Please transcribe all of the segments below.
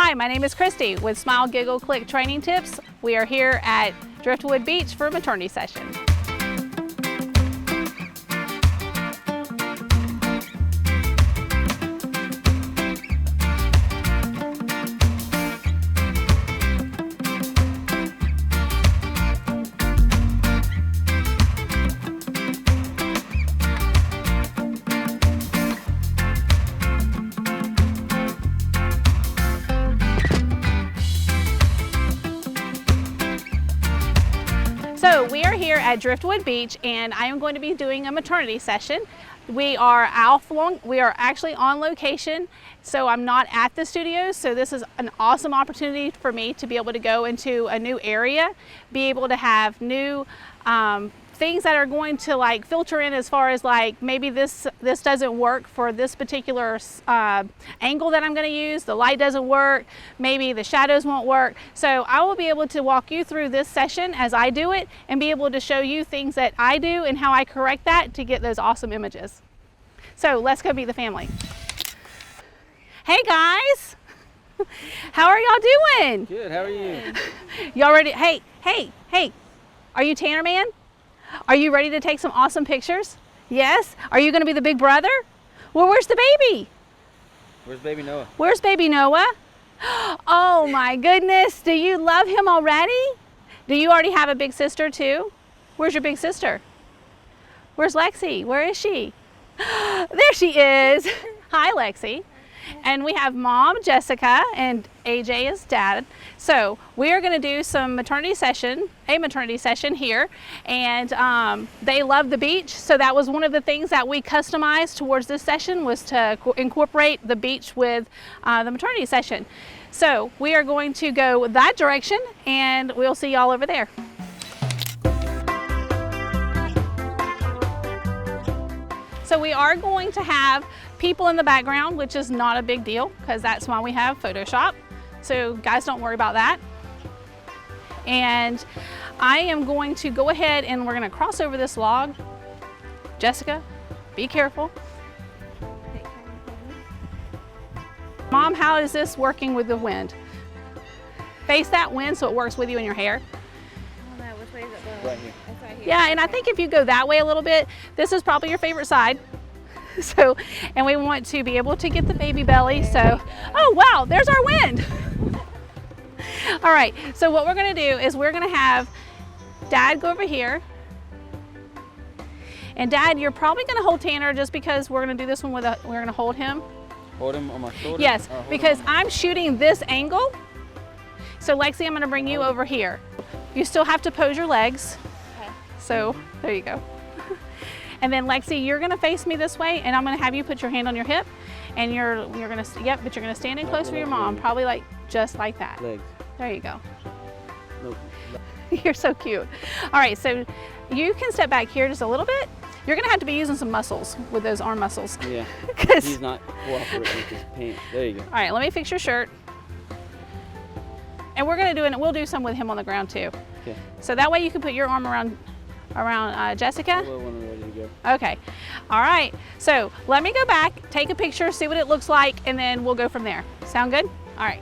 Hi, my name is Christy with Smile, Giggle, Click Training Tips. We are here at Driftwood Beach for a maternity session. So we are here at Driftwood Beach and I am going to be doing a maternity session. We are actually on location, so I'm not at the studio, so this is an awesome opportunity for me to be able to go into a new area, be able to have new things that are going to like filter in as far as like maybe this doesn't work for this particular angle that I'm going to use. The light doesn't work, maybe the shadows won't work. So I will be able to walk you through this session as I do it and be able to show you things that I do and how I correct that to get those awesome images. So let's go meet the family. Hey guys, how are y'all doing? Good, how are you? Y'all ready? Hey, are you Tanner Man? Are you ready to take some awesome pictures? Yes? Are you going to be the big brother? Well, where's the baby? Where's baby Noah? Where's baby Noah? Oh my goodness, do you love him already? Do you already have a big sister too? Where's your big sister? Where's Lexi? Where is she? There she is. Hi, Lexi. And we have Mom, Jessica, and AJ is Dad. So we are going to do some maternity session here, and they love the beach. So that was one of the things that we customized towards this session, was to incorporate the beach with the maternity session. So we are going to go that direction, and we'll see y'all over there. So we are going to have people in the background, which is not a big deal because that's why we have Photoshop. So guys, don't worry about that. And I am going to go ahead and we're going to cross over this log. Jessica, be careful. Mom, how is this working with the wind? Face that wind so it works with you in your hair. Oh no, which way is it blowing? Right here. It's right here. Yeah, and I think if you go that way a little bit, this is probably your favorite side. So, and we want to be able to get the baby belly. So, oh wow, there's our wind. All right, so what we're gonna do is we're gonna have Dad go over here. And Dad, you're probably gonna hold Tanner just because we're gonna do this one we're gonna hold him. Hold him on my shoulder? Yes, because I'm shooting this angle. So Lexi, I'm gonna bring you over here. You still have to pose your legs. Okay. So there you go. And then Lexi, you're gonna face me this way, and I'm gonna have you put your hand on your hip, and you're gonna, yep, but you're gonna stand in close for your mom, probably like, just like that. Legs. There you go. Nope. You're so cute. All right, so you can step back here just a little bit. You're gonna have to be using some muscles with those arm muscles. Yeah, he's not cooperating with his pants. There you go. All right, let me fix your shirt. And we're gonna do it, we'll do some with him on the ground too. Okay. So that way you can put your arm around Jessica. Well, when we're ready to go. Okay, all right. So let me go back, take a picture, see what it looks like, and then we'll go from there. Sound good? All right.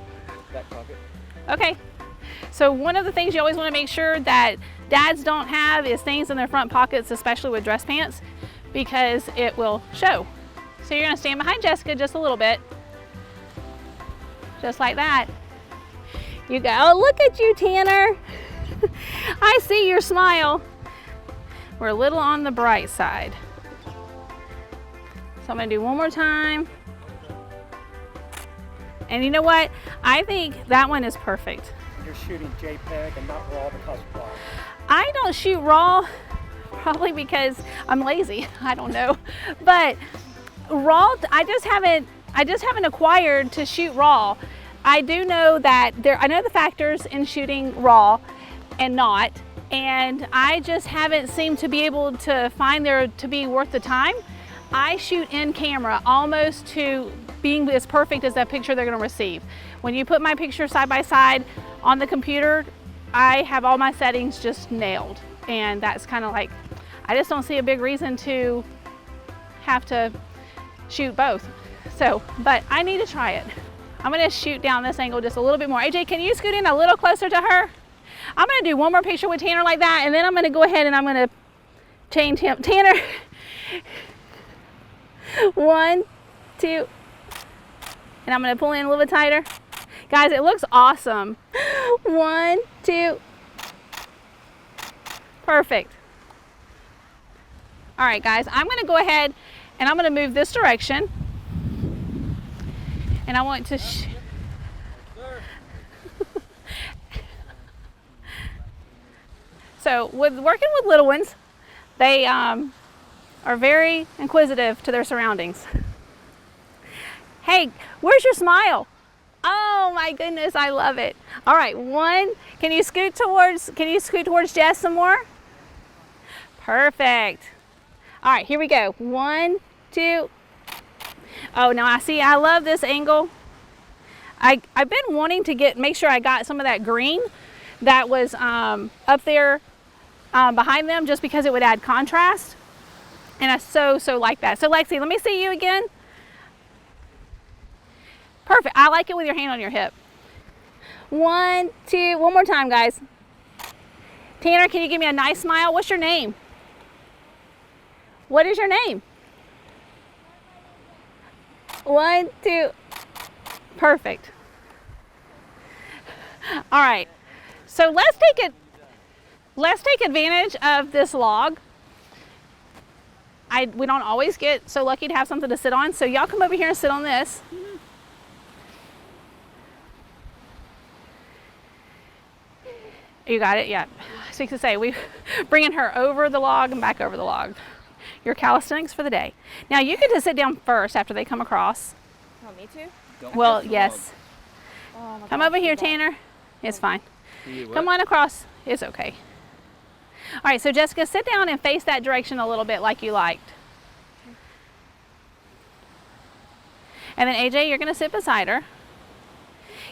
Back pocket. Okay. So one of the things you always want to make sure that dads don't have is things in their front pockets, especially with dress pants, because it will show. So you're gonna stand behind Jessica just a little bit. Just like that. You go, oh, look at you, Tanner. I see your smile. We're a little on the bright side. So I'm gonna do one more time. And you know what? I think that one is perfect. You're shooting JPEG and not RAW because of RAW. I don't shoot RAW, probably because I'm lazy. I don't know. But RAW, I just haven't acquired to shoot RAW. I do know that I know the factors in shooting RAW and not, and I just haven't seemed to be able to find there to be worth the time. I shoot in camera almost to being as perfect as that picture they're gonna receive. When you put my picture side by side on the computer, I have all my settings just nailed. And that's kind of like, I just don't see a big reason to have to shoot both. So, but I need to try it. I'm gonna shoot down this angle just a little bit more. AJ, can you scoot in a little closer to her? I'm gonna do one more picture with Tanner like that, and then I'm gonna go ahead and I'm gonna change him. Tanner, 1, 2, and I'm gonna pull in a little bit tighter. Guys, it looks awesome. 1, 2, perfect. All right, guys, I'm gonna go ahead and I'm gonna move this direction. And I want to so with working with little ones, they are very inquisitive to their surroundings. Hey, where's your smile? Oh my goodness, I love it. All right, 1, can you scoot towards Jess some more? Perfect. All right, here we go. 1, 2. Oh, now I love this angle. I've been wanting to make sure I got some of that green that was up there behind them, just because it would add contrast. And I so like that. So Lexi, let me see you again. Perfect. I like it with your hand on your hip. 1, 2, one more time, guys. Tanner, can you give me a nice smile? What's your name? What is your name? 1, 2, perfect. All right, so let's take advantage of this log. We don't always get so lucky to have something to sit on, so y'all come over here and sit on this. You got it? Yeah. So to say, we're bringing her over the log and back over the log. Your calisthenics for the day. Now you get to sit down first after they come across. Oh, me too? Well, yes. Oh, Come over here, Tanner. It's fine. Come on across. It's okay. All right, so Jessica, sit down and face that direction a little bit like you liked. And then AJ, you're gonna sit beside her.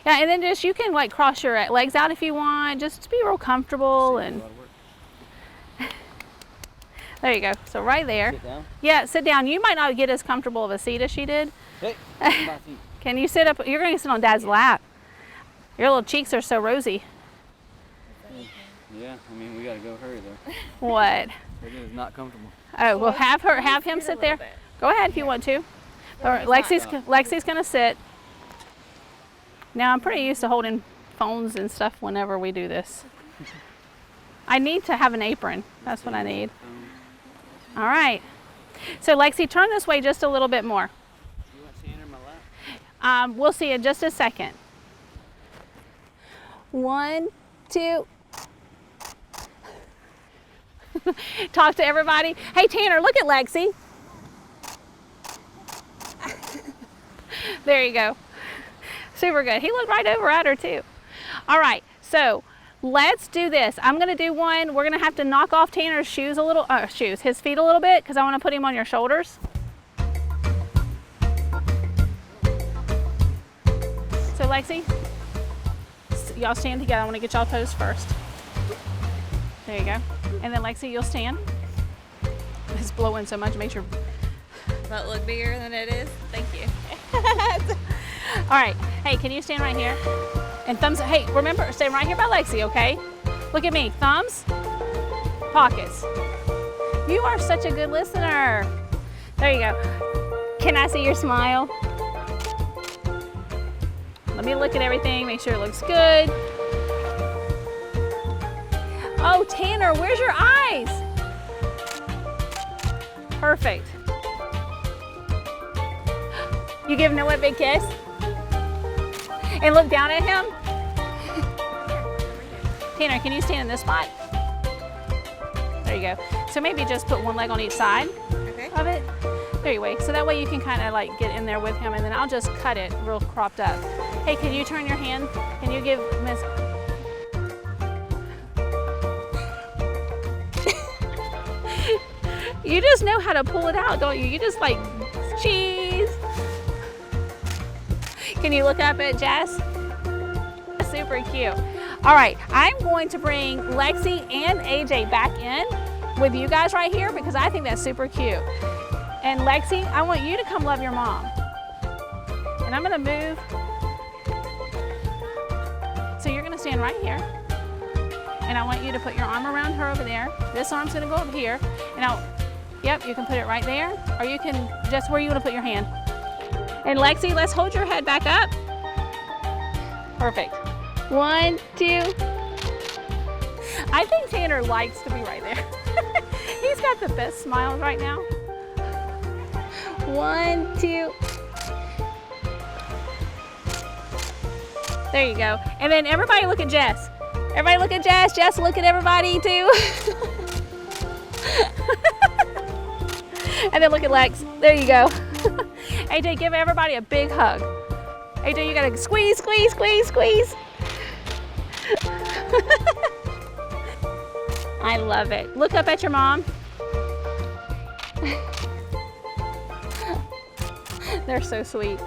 Yeah, and then just, you can like cross your legs out if you want, just to be real comfortable. And there you go. So right there. Sit down. Yeah, sit down. You might not get as comfortable of a seat as she did. Hey, Can you sit up? You're going to sit on Dad's lap. Your little cheeks are so rosy. Yeah, I mean, we gotta go hurry though. What? It is not comfortable. Oh, well, have him sit there. Go ahead if you want to. Or Lexi's going to sit. Now, I'm pretty used to holding phones and stuff whenever we do this. I need to have an apron. That's what I need. All right. So, Lexi, turn this way just a little bit more. You want Tanner in my lap? We'll see in just a second. 1, 2. Talk to everybody. Hey, Tanner, look at Lexi. There you go. Super good. He looked right over at her too. All right, so let's do this. I'm gonna do one. We're gonna have to knock off Tanner's shoes a little, his feet a little bit, because I want to put him on your shoulders. So Lexi, y'all stand together. I want to get y'all posed first. There you go. And then Lexi, you'll stand. It's blowing so much, it makes your That look bigger than it is? Thank you. All right, hey, can you stand right here? And thumbs, hey, remember, stand right here by Lexi, okay? Look at me, thumbs, pockets. You are such a good listener. There you go. Can I see your smile? Let me look at everything, make sure it looks good. Oh, Tanner, where's your eyes? Perfect. You give Noah a big kiss? And look down at him? Tanner, can you stand in this spot? There you go. So maybe just put one leg on each side of it. There you go. So that way you can kind of like get in there with him, and then I'll just cut it real cropped up. Hey, can you turn your hand? Can you give Miss... You just know how to pull it out, don't you? You just like, cheese. Can you look up at Jess? Super cute. All right, I'm going to bring Lexi and AJ back in with you guys right here because I think that's super cute. And Lexi, I want you to come love your mom. And I'm gonna move stand right here. And I want you to put your arm around her over there. This arm's gonna go up here. And yep, you can put it right there, or you can just where you wanna put your hand. And Lexi, let's hold your head back up. Perfect. 1, 2. I think Tanner likes to be right there. He's got the best smiles right now. 1, 2. There you go. And then everybody look at Jess. Everybody look at Jess. Jess, look at everybody too. And then look at Lex. There you go. AJ, give everybody a big hug. AJ, you gotta squeeze, squeeze, squeeze, squeeze. I love it. Look up at your mom. They're so sweet.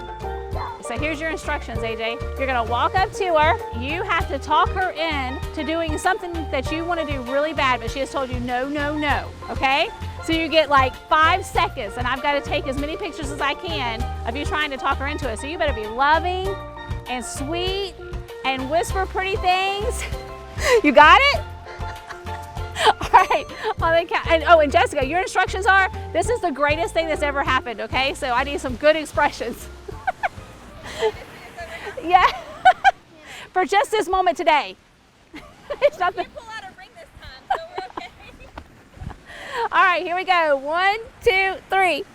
So here's your instructions, AJ. You're gonna walk up to her. You have to talk her in to doing something that you wanna do really bad, but she has told you no, no, no, okay? So you get like 5 seconds, and I've gotta take as many pictures as I can of you trying to talk her into it. So you better be loving and sweet and whisper pretty things. You got it? All right, and Jessica, your instructions are, this is the greatest thing that's ever happened, okay? So I need some good expressions. Yeah, for just this moment today. It's not You pull out a ring this time, so we're okay. All right, here we go. 1, 2, 3.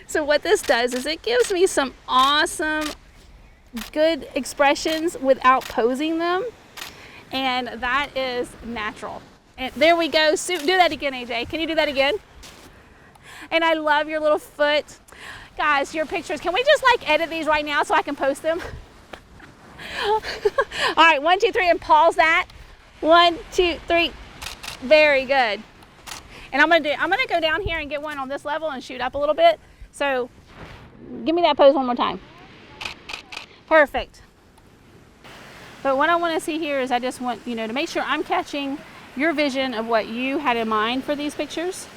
So what this does is it gives me some awesome, good expressions without posing them. And that is natural. And there we go. Do that again, AJ. Can you do that again? And I love your little foot. Guys, your pictures, can we just like edit these right now so I can post them? All right, 1, 2, 3, and pause that. 1, 2, 3. Very good. And I'm gonna go down here and get one on this level and shoot up a little bit. So give me that pose one more time. Perfect. But what I want to see here is I just want, to make sure I'm catching your vision of what you had in mind for these pictures.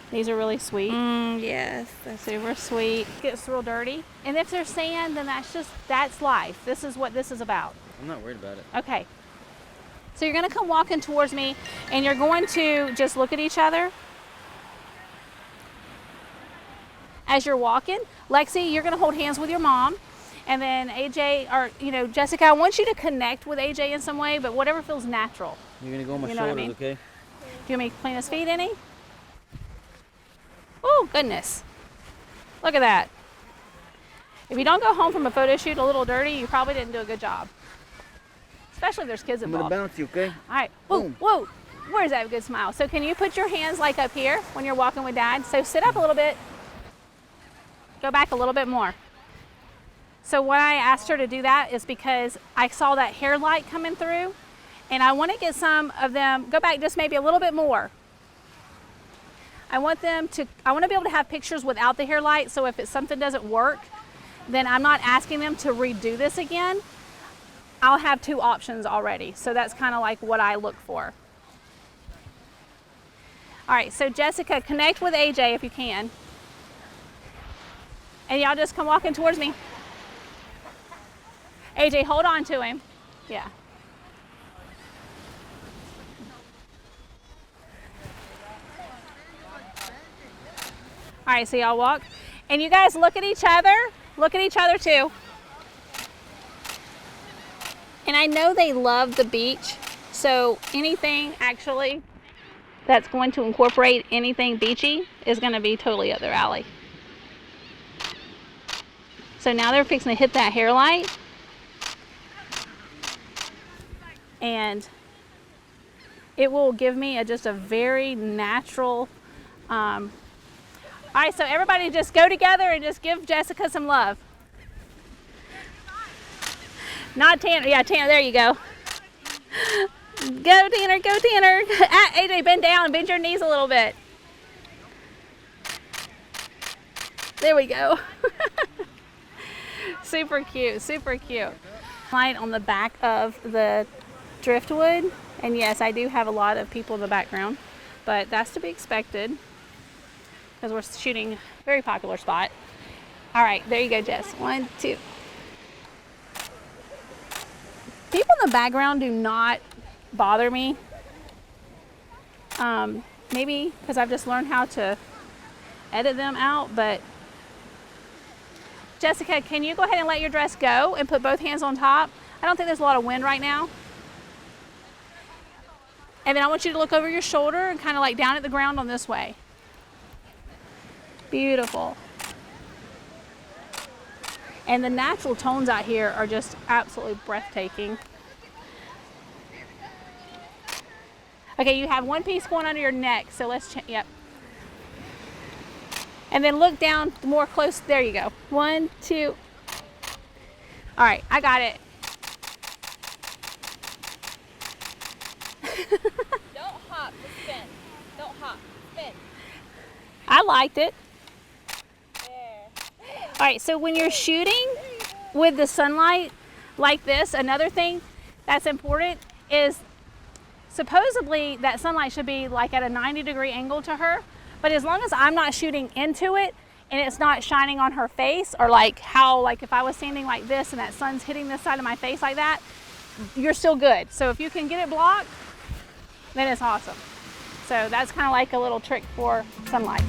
These are really sweet. Yes. That's super sweet. It gets real dirty. And if there's sand, then that's life. This is what this is about. I'm not worried about it. Okay. So you're gonna come walking towards me and you're going to just look at each other. As you're walking, Lexi, you're gonna hold hands with your mom. And then AJ, or Jessica, I want you to connect with AJ in some way, but whatever feels natural. You're gonna go on my You know what I shoulders, mean? okay? Do you want me to clean his feet any? Oh, goodness. Look at that. If you don't go home from a photo shoot a little dirty, you probably didn't do a good job. Especially if there's kids I'm involved. gonna bounce you, okay? All right. Whoa, Boom. whoa. Where's that good smile? So can you put your hands like up here when you're walking with Dad? So sit up a little bit. Go back a little bit more. So why I asked her to do that is because I saw that hair light coming through, and I want to get some of them, go back just maybe a little bit more. I want to be able to have pictures without the hair light, so if something doesn't work, then I'm not asking them to redo this again. I'll have 2 options already. So that's kind of like what I look for. All right, so Jessica, connect with AJ if you can. And y'all just come walking towards me. AJ, hold on to him. Yeah. All right, so y'all walk. And you guys look at each other. Look at each other too. And I know they love the beach, so anything actually that's going to incorporate anything beachy is going to be totally up their alley. So now they're fixing to hit that hair light. And it will give me just a very natural, all right, so everybody just go together and just give Jessica some love. Not Tanner, yeah, Tanner, there you go. Go Tanner, go Tanner. AJ, bend down, bend your knees a little bit. There we go. Super cute, super cute. Light on the back of the Driftwood, and yes, I do have a lot of people in the background, but that's to be expected. because we're shooting a very popular spot. All right, there you go, Jess. 1, 2. People in the background do not bother me. Maybe because I've just learned how to edit them out, but Jessica, can you go ahead and let your dress go and put both hands on top? I don't think there's a lot of wind right now. And then I want you to look over your shoulder and kind of like down at the ground on this way. Beautiful. And the natural tones out here are just absolutely breathtaking. Okay, you have one piece going under your neck, so let's yep. And then look down more close. There you go. 1, 2. All right, I got it. Don't hop, just spin. Don't hop, spin. I liked it. There. All right, so when you're shooting with the sunlight like this, another thing that's important is supposedly that sunlight should be like at a 90-degree angle to her, but as long as I'm not shooting into it and it's not shining on her face, or like how, like if I was standing like this and that sun's hitting this side of my face like that, you're still good. So if you can get it blocked, then it's awesome. So that's kind of like a little trick for sunlight.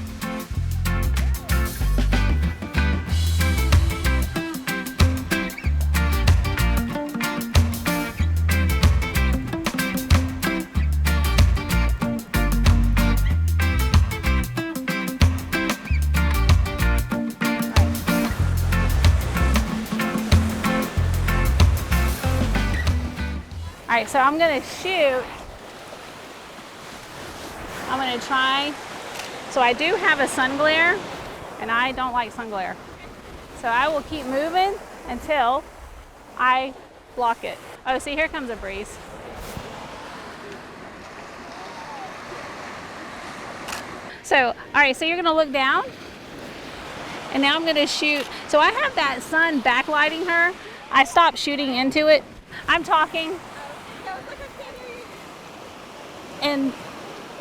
All right, so I'm gonna shoot. I'm gonna try. So I do have a sun glare, and I don't like sun glare. So I will keep moving until I block it. Oh, see, here comes a breeze. So, all right, so you're gonna look down, and now I'm gonna shoot. So I have that sun backlighting her. I stopped shooting into it. I'm talking. And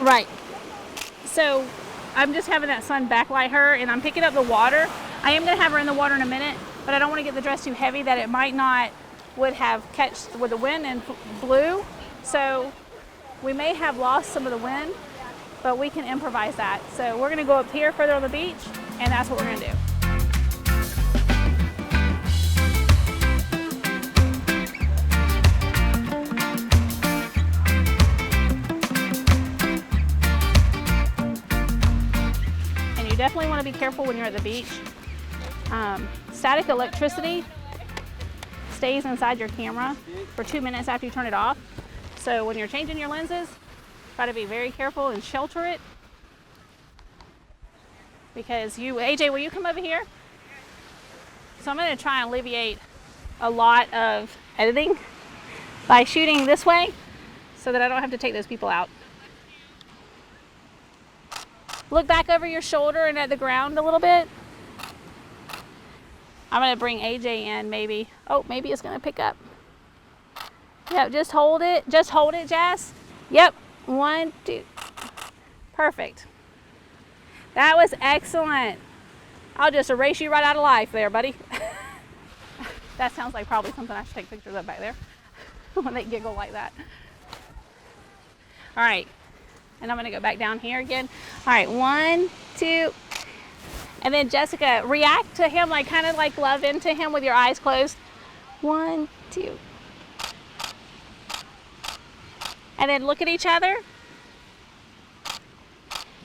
right, so I'm just having that sun backlight her, and I'm picking up the water. I am gonna have her in the water in a minute, but I don't want to get the dress too heavy that it might not would have catch with the wind and blew. So we may have lost some of the wind, but we can improvise that. So we're gonna go up here further on the beach, and that's what we're gonna do. Definitely want to be careful when you're at the beach. Static electricity stays inside your camera for 2 minutes after you turn it off. So when you're changing your lenses, try to be very careful and shelter it. Because AJ, will you come over here? So I'm going to try and alleviate a lot of editing by shooting this way so that I don't have to take those people out. Look back over your shoulder and at the ground a little bit. I'm gonna bring AJ in maybe. Oh, maybe it's gonna pick up. Yep, just hold it. Just hold it, Jess. Yep, 1, 2. Perfect. That was excellent. I'll just erase you right out of life there, buddy. That sounds like probably something I should take pictures of back there when they giggle like that. All right. And I'm gonna go back down here again. All right, 1, 2. And then Jessica, react to him, like kind of like love into him with your eyes closed. 1, 2. And then look at each other.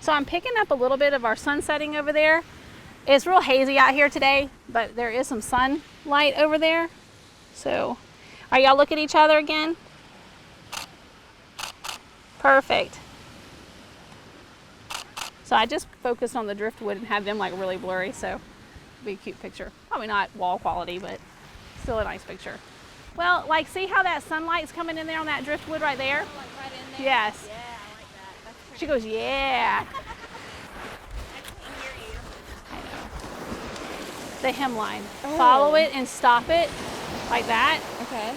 So I'm picking up a little bit of our sun setting over there. It's real hazy out here today, but there is some sunlight over there. So, are y'all look at each other again? Perfect. So I just focused on the driftwood and had them like really blurry, so it'll be a cute picture. Probably not wall quality, but still a nice picture. Well, like see how that sunlight's coming in there on that driftwood right there? Like right in there? Yes. Yeah, I like that. That's pretty She goes, yeah. I can't hear you. I know. The hemline. Follow it and stop it like that, Okay.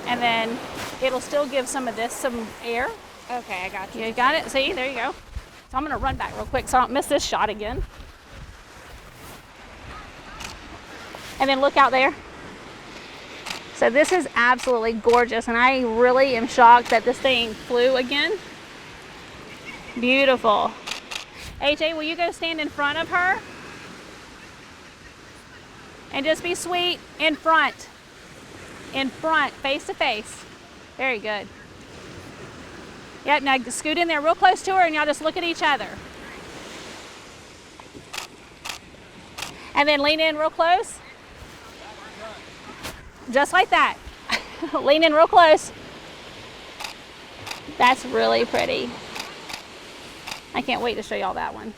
and then it'll still give some of this some air. Okay, I got you. You got it? See, there you go. So I'm gonna run back real quick so I don't miss this shot again. And then look out there. So this is absolutely gorgeous, and I really am shocked that this thing flew again. Beautiful. AJ, will you go stand in front of her? And just be sweet in front. In front, face to face. Very good. Yep, now scoot in there real close to her and y'all just look at each other. And then lean in real close. Just like that. Lean in real close. That's really pretty. I can't wait to show y'all that one.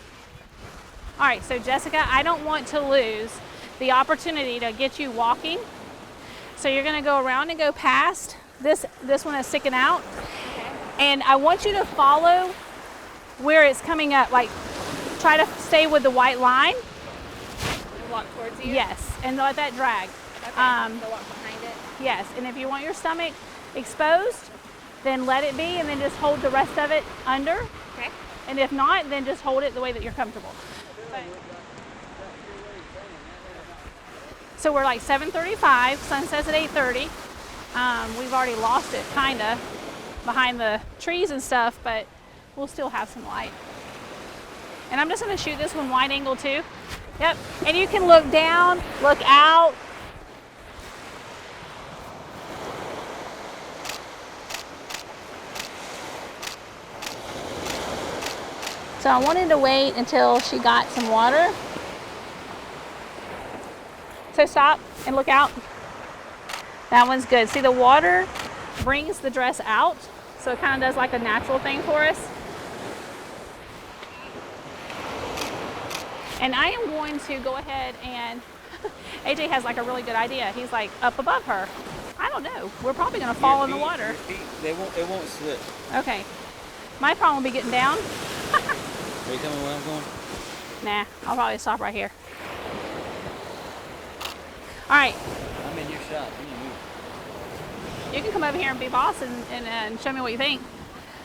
All right, so Jessica, I don't want to lose the opportunity to get you walking. So you're gonna go around and go past. This one is sticking out. Okay. And I want you to follow where it's coming up. Like, try to stay with the white line. And walk towards you? Yes, and let that drag. Okay, so walk behind it? Yes, and if you want your stomach exposed, then let it be, and then just hold the rest of it under. Okay. And if not, then just hold it the way that you're comfortable. So we're like 7:35, sun sets at 8:30. We've already lost it kinda behind the trees and stuff, but we'll still have some light. And I'm just gonna shoot this one wide angle too. Yep, and you can look down, look out. So I wanted to wait until she got some water. So stop and look out. That one's good. See, the water brings the dress out, so it kind of does like a natural thing for us. And I am going to go ahead and, AJ has like a really good idea. He's like up above her. I don't know. We're probably gonna fall in the water. It won't slip. Okay. My problem will be getting down. Are you telling me where I'm going? Nah, I'll probably stop right here. All right, I'm in your shot. You need to move. you can come over here and be boss and show me what you think.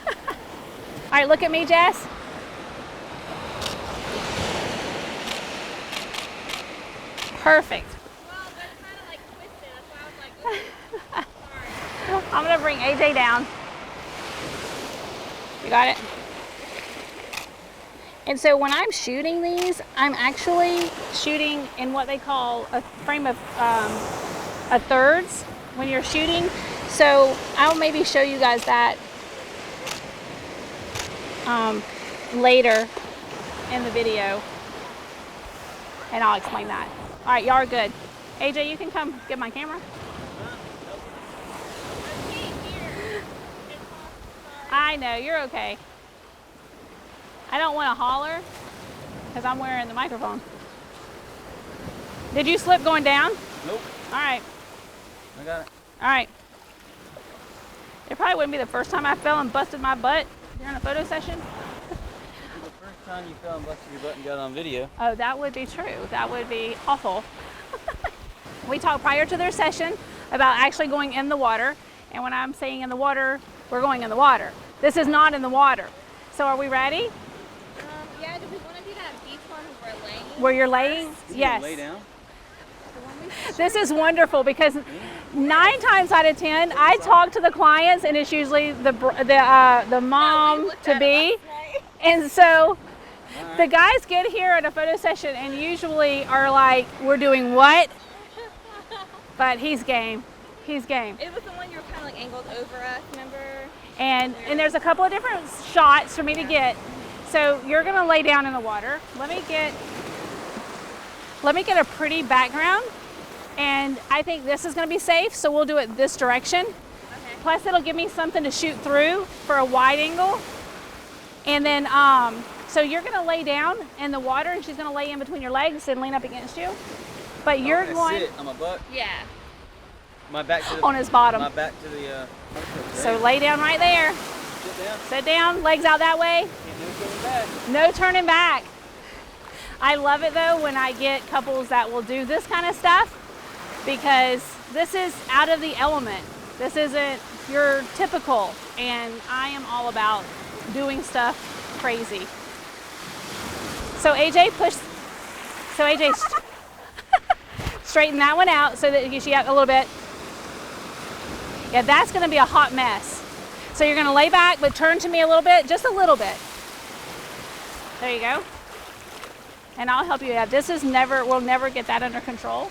All right, look at me, Jess. Perfect. Well, that's kind of like twisted. That's why I was like, ooh, sorry. I'm gonna bring AJ down. You got it? And so when I'm shooting these, I'm actually shooting in what they call a frame of a thirds when you're shooting. So I'll maybe show you guys that later in the video, and I'll explain that. All right, y'all are good. AJ, you can come get my camera. I know, you're okay. I don't want to holler because I'm wearing the microphone. Did you slip going down? Nope. All right. I got it. All right. It probably wouldn't be the first time I fell and busted my butt during a photo session. The first time you fell and busted your butt and got it on video. Oh, that would be true. That would be awful. We talked prior to their session about actually going in the water. And when I'm saying in the water, we're going in the water. This is not in the water. So are we ready? Yeah, do we want to do that beach one where we're laying? Where you're laying? You Yes. Lay down. This is wonderful because 9 times out of 10, I talk to the clients and it's usually the mom to be. And so the guys get here at a photo session and usually are like, we're doing what? But he's game. He's game. It was the one you were kind of like angled over us, remember? And there's a couple of different shots for me to get. So you're gonna lay down in the water. Let me get a pretty background. And I think this is gonna be safe, so we'll do it this direction. Okay. Plus it'll give me something to shoot through for a wide angle. And then, so you're gonna lay down in the water and she's gonna lay in between your legs and lean up against you. But you're I'm going sit on my butt. Yeah. My back to the, on his bottom. My back to the. So lay down right there. Sit down. Sit down, legs out that way. Can't do it back. No turning back. I love it though when I get couples that will do this kind of stuff because this is out of the element. This isn't your typical, and I am all about doing stuff crazy. So AJ push. So AJ straighten that one out so that you see a little bit. Yeah, that's going to be a hot mess. So you're going to lay back, but turn to me a little bit, just a little bit. There you go. And I'll help you out. This is we'll never get that under control.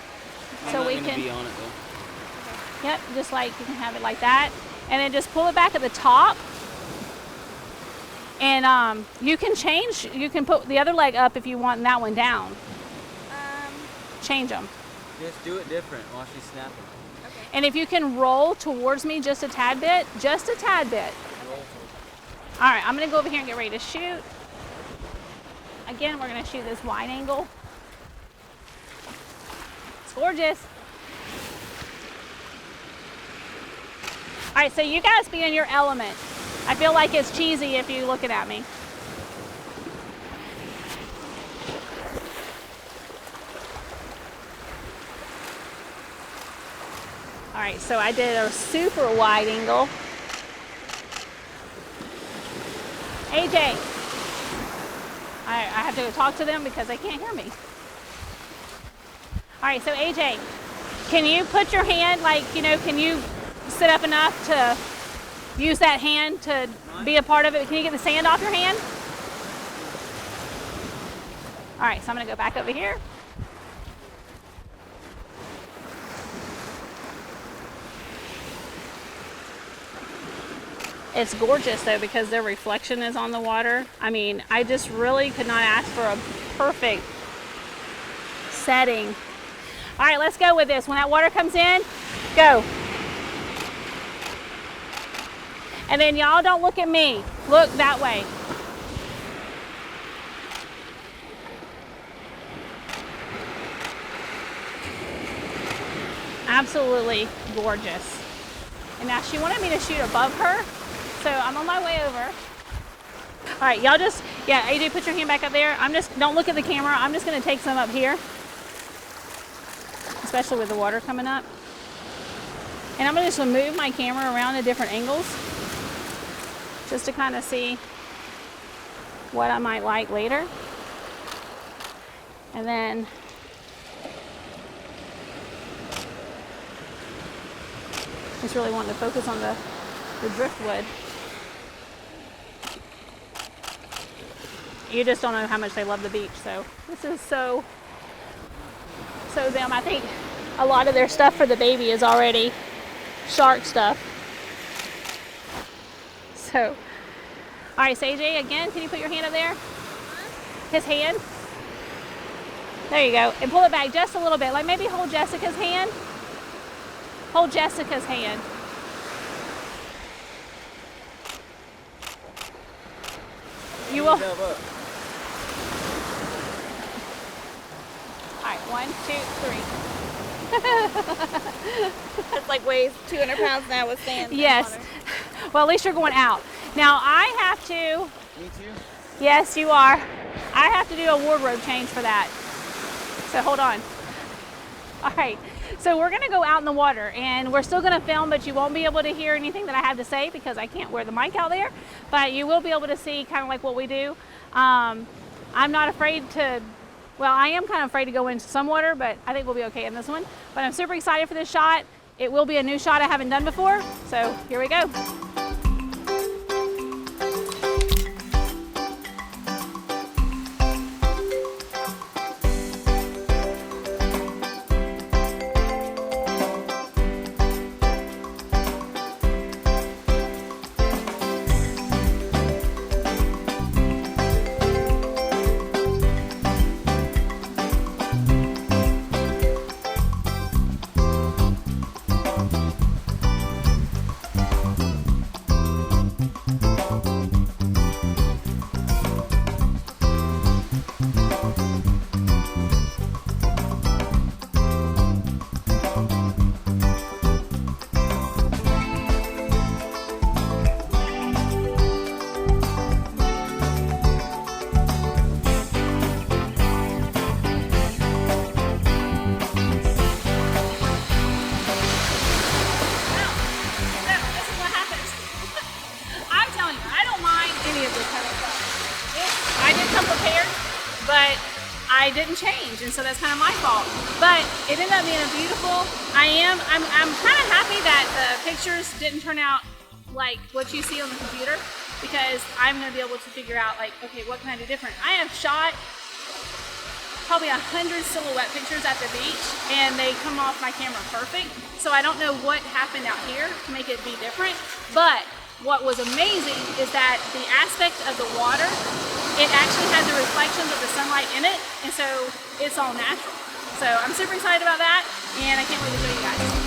So we can. Be on it though. Yep, just like you can have it like that, and then just pull it back at the top. And you can change. You can put the other leg up if you want, and that one down. Change them. Just do it different while she's snapping. And if you can roll towards me just a tad bit, just a tad bit. All right, I'm gonna go over here and get ready to shoot. Again, we're gonna shoot this wide angle. It's gorgeous. All right, so you guys be in your element. I feel like it's cheesy if you're looking at me. All right, so I did a super wide angle. AJ, I have to go talk to them because they can't hear me. All right, so AJ, can you put your hand, like, can you sit up enough to use that hand to be a part of it? Can you get the sand off your hand? All right, so I'm gonna go back over here. It's gorgeous though because their reflection is on the water. I mean, I just really could not ask for a perfect setting. All right, let's go with this. When that water comes in, go. And then y'all don't look at me. Look that way. Absolutely gorgeous. And now she wanted me to shoot above her, so I'm on my way over. All right, y'all just, AJ, put your hand back up there. Don't look at the camera. I'm just gonna take some up here, especially with the water coming up. And I'm gonna just move my camera around to different angles, just to kind of see what I might like later. And then just really wanting to focus on the driftwood. You just don't know how much they love the beach, so this is so them. I think a lot of their stuff for the baby is already shark stuff. So, all right, so AJ, again, can you put your hand up there? His hand. There you go. And pull it back just a little bit. Like maybe hold Jessica's hand. Hold Jessica's hand. You will. All right, 1, 2, 3. It's like weighs 200 pounds now with sand. Yes. Well, at least you're going out. Now I have to. Me too? Yes, you are. I have to do a wardrobe change for that. So hold on. All right. So we're gonna go out in the water and we're still gonna film, but you won't be able to hear anything that I have to say because I can't wear the mic out there, but you will be able to see kind of like what we do. I'm not afraid to, well, I am kind of afraid to go into some water, but I think we'll be okay in this one. But I'm super excited for this shot. It will be a new shot I haven't done before. So here we go. I didn't change, and so that's kind of my fault. But it ended up being a beautiful. I'm kind of happy that the pictures didn't turn out like what you see on the computer, because I'm going to be able to figure out like, okay, what can I do different? I have shot probably 100 silhouette pictures at the beach, and they come off my camera perfect. So I don't know what happened out here to make it be different, but what was amazing is that the aspect of the water, it actually had the reflections of the sunlight in it, and so it's all natural. So I'm super excited about that, and I can't wait to show you guys.